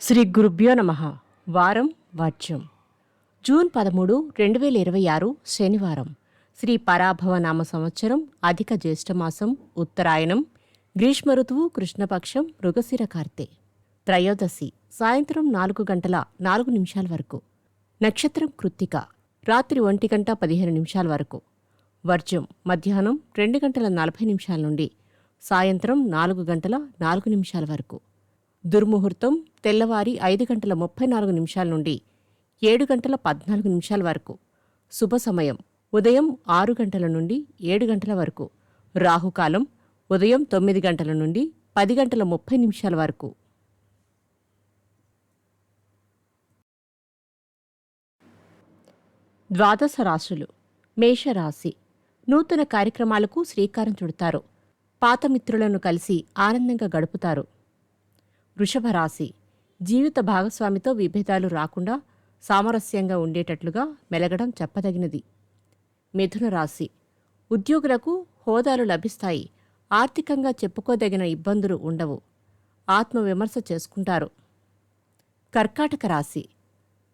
శ్రీ గురుభ్యో నమః. వారం వాచ్యం జూన్ 13, 2026 శనివారం. శ్రీ పరాభవనామ సంవత్సరం, అధిక జ్యేష్ఠమాసం, ఉత్తరాయణం, గ్రీష్మ ఋతువు, కృష్ణపక్షం, మృగశిర కార్తె. త్రయోదశి సాయంత్రం 4:04 వరకు. నక్షత్రం కృత్తిక. రాత్రి 1:15 వరకు. వర్జం మధ్యాహ్నం 2:40 నుండి సాయంత్రం 4:04 వరకు. దుర్ముహూర్తం తెల్లవారి 5:34 నుండి 7:14 వరకు. శుభ సమయం ఉదయం 6 నుండి 7 వరకు. రాహుకాలం ఉదయం 9 నుండి 10:30 వరకు. ద్వాదశ రాశులు. మేషరాశి. నూతన కార్యక్రమాలకు శ్రీకారం చుడతారు. పాత మిత్రులను కలిసి ఆనందంగా గడుపుతారు. వృషభ రాశి. జీవిత భాగస్వామితో విభేదాలు రాకుండా సామరస్యంగా ఉండేటట్లుగా మెలగడం చెప్పదగినది. మిథున రాశి. ఉద్యోగులకు హోదాలు లభిస్తాయి. ఆర్థికంగా చెప్పుకోదగిన ఇబ్బందులు ఉండవు. ఆత్మవిమర్శ చేసుకుంటారు. కర్కాటక రాశి.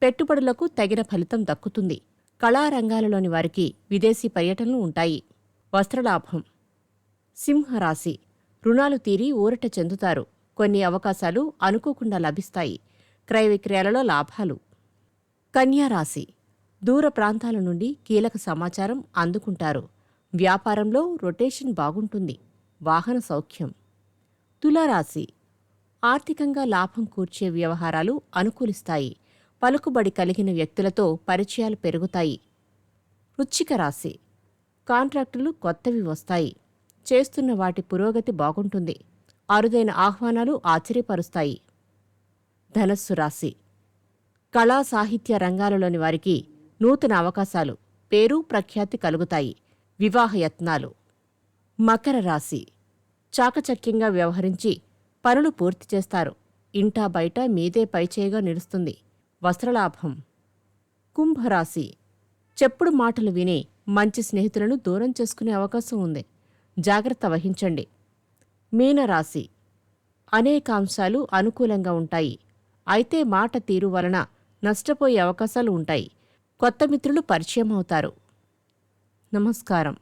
పెట్టుబడులకు తగిన ఫలితం దక్కుతుంది. కళారంగాలలోని వారికి విదేశీ పర్యటనలు ఉంటాయి. వస్త్రలాభం. సింహరాశి. రుణాలు తీరి ఊరట చెందుతారు. కొన్ని అవకాశాలు అనుకోకుండా లభిస్తాయి. క్రయ విక్రయాలలో లాభాలు. కన్యారాశి. దూర ప్రాంతాల నుండి కీలక సమాచారం అందుకుంటారు. వ్యాపారంలో రొటేషన్ బాగుంటుంది. వాహన సౌఖ్యం. తులారాశి. ఆర్థికంగా లాభం కూర్చే వ్యవహారాలు అనుకూలిస్తాయి. పలుకుబడి కలిగిన వ్యక్తులతో పరిచయాలు పెరుగుతాయి. వృశ్చిక రాశి. కాంట్రాక్టులు కొత్తవి వస్తాయి. చేస్తున్న వాటి పురోగతి బాగుంటుంది. అరుదైన ఆహ్వానాలు ఆశ్చర్యపరుస్తాయి. ధనస్సు రాశి. కళా సాహిత్య రంగాలలోని వారికి నూతన అవకాశాలు, పేరు ప్రఖ్యాతి కలుగుతాయి. వివాహ యత్నాలు. మకర రాశి. చాకచక్యంగా వ్యవహరించి పనులు పూర్తి చేస్తారు. ఇంటా బయట మీదే పైచేయిగా నిలుస్తుంది. వస్త్రలాభం. కుంభరాశి. చెప్పుడు మాటలు విని మంచి స్నేహితులను దూరం చేసుకునే అవకాశం ఉంది. జాగ్రత్త వహించండి. మీనరాశి. అనేక అంశాలు అనుకూలంగా ఉంటాయి. అయితే మాట తీరు వలన నష్టపోయే అవకాశాలు ఉంటాయి. కొత్త మిత్రులు పరిచయం అవుతారు. నమస్కారం.